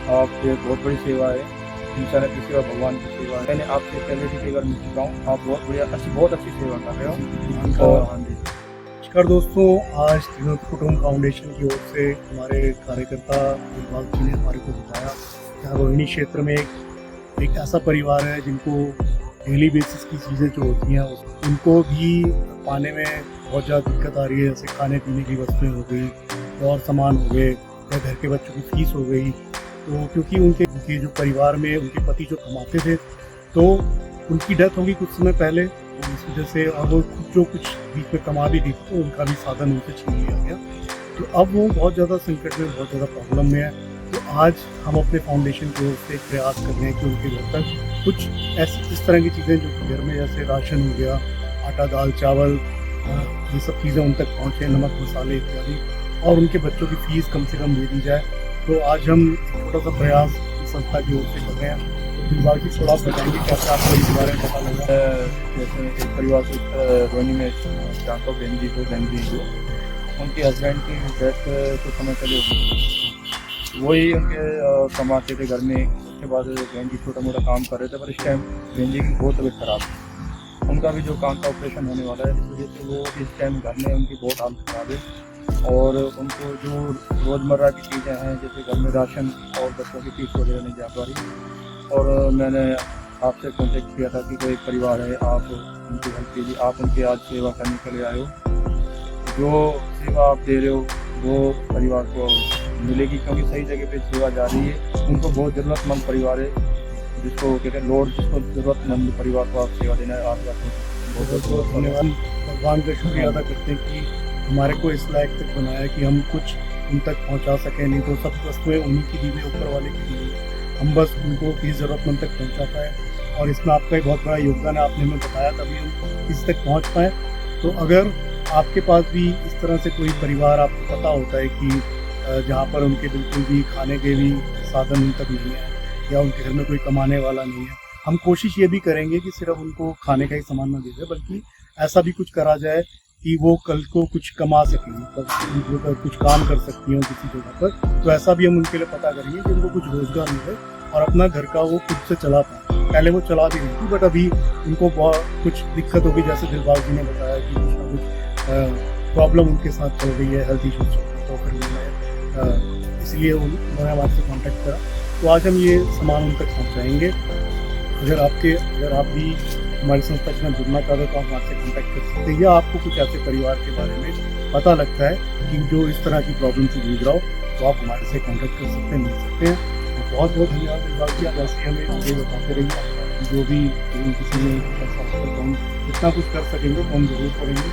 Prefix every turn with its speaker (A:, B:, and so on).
A: आपकी बहुत बड़ी सेवा है। इंसानियत की सेवा भगवान की सेवा है। मैंने आपसे पहले भी कई बार मिल चुका हूँ। आप बहुत अच्छी सेवा कर रहे हो। और हाँ जी,
B: नमस्कार दोस्तों, आज त्रिलोक कुटुंब फाउंडेशन की ओर से हमारे कार्यकर्ता दिलबाग जी ने हमारे को बताया कि रोहिणी क्षेत्र में एक ऐसा परिवार है जिनको डेली बेसिस की चीज़ें जो होती हैं उनको भी पाने में बहुत ज़्यादा दिक्कत आ रही है। जैसे खाने पीने की वस्तुएं हो गई और सामान हो गए या घर के बच्चों की फीस हो गई। तो क्योंकि उनके जो परिवार में उनके पति जो कमाते थे तो उनकी डेथ होगी कुछ समय पहले, तो इस वजह से अब वो जो कुछ बीच में कमा भी थी तो उनका भी साधन उनसे छीन लिया गया। तो अब वो बहुत ज़्यादा संकट में, बहुत ज़्यादा प्रॉब्लम में है। तो आज हम अपने फाउंडेशन की ओर से एक प्रयास कर रहे हैं कि उनके घर तक कुछ ऐसी इस तरह की चीज़ें जो कि घर में जैसे राशन हो गया, आटा दाल चावल, ये सब चीज़ें उन तक पहुँचे, नमक मसाले इत्यादि, और उनके बच्चों की फीस कम से कम दे दी जाए। तो आज हम एक छोटा सा प्रयास इस संस्था की ओर से कर रहे हैं। दिलबाग जी थोड़ा बताएंगे कैसे आपको इस बारे में पता लगा?
A: जैसे एक परिवार से रोहिणी में जानता हूँ, बहन जी जो उनके हस्बैंड की डेथ कुछ समय पहले हुई। वही उनके कमाते थे घर में। उसके बाद बहन जी छोटा मोटा काम कर रहे थे, पर इस टाइम बहन जी की बहुत तबीयत खराब है। उनका भी जो कान का ऑपरेशन होने वाला है, इस वजह से वो इस टाइम घर में उनकी बहुत हालत खराब है। और उनको जो रोज़मर्रा की चीज़ें हैं जैसे घर में राशन और बच्चों की फीस वगैरह नहीं जा पा रही। और मैंने आपसे कांटेक्ट किया था कि कोई परिवार है, आप उनकी हेल्प कीजिए। आप उनकी आज सेवा करने के लिए आए हो। जो सेवा आप दे रहे हो वो परिवार को मिलेगी, क्योंकि सही जगह पे सेवा जा रही है। उनको बहुत ज़रूरतमंद परिवार है, जिसको कहते हैं लोड, जिसको ज़रूरतमंद परिवार को आप सेवा देना है। आप
B: बहुत बहुत धन्यवाद। भगवान का शुक्रिया अदा करते हैं कि हमारे को इस लायक तक बनाया कि हम कुछ उन तक पहुंचा सकें। नहीं तो सब वस्तुएं उन्हीं की दी हुई, ऊपर वाले की दी हुई, हम बस उनको भी ज़रूरतमंद तक पहुंचा पाए। और इसमें आपका एक बहुत बड़ा योगदान है, आपने हमें बताया तभी हम इस तक पहुंच पाए। तो अगर आपके पास भी इस तरह से कोई परिवार आपको पता होता है कि जहाँ पर उनके बिल्कुल भी खाने के भी साधन उन तक नहीं है या उनके घर में कोई कमाने वाला नहीं है, हम कोशिश ये भी करेंगे कि सिर्फ उनको खाने का ही सामान न दे जाए, बल्कि ऐसा भी कुछ करा जाए कि वो कल को कुछ कमा सकें, मतलब कुछ काम कर सकती हैं किसी जगह पर। तो ऐसा भी हम उनके लिए पता करेंगे कि उनको कुछ रोजगार मिले और अपना घर का वो खुद से चला पाए। पहले वो चला भी नहीं थी, बट अभी उनको बहुत कुछ दिक्कत होगी, जैसे दिलबाग जी ने बताया कि कुछ ना कुछ प्रॉब्लम उनके साथ चल रही है, हेल्थ इशूज चल रहे हैं। तो फिर उन्होंने इसलिए उन्होंने हमारे से कॉन्टेक्ट करा। तो आज हम ये सामान उन तक पहुँचाएँगे। अगर आप भी हमारी संस्था के साथ जुड़ना चाहते हो तो आप हमारे से कॉन्टैक्ट कर सकते हैं, या आपको कुछ ऐसे परिवार के बारे में पता लगता है कि जो इस तरह की प्रॉब्लम से जूझ रहा हो, तो आप हमारे से कॉन्टैक्ट कर सकते हैं, मिल सकते हैं। तो बहुत बहुत धन्यवाद दिलबाग जी, आप ऐसे हमें आगे बताते रहिए। जो भी किसी में ऐसा तो हम जितना कुछ कर सकेंगे तो हम जरूर करेंगे।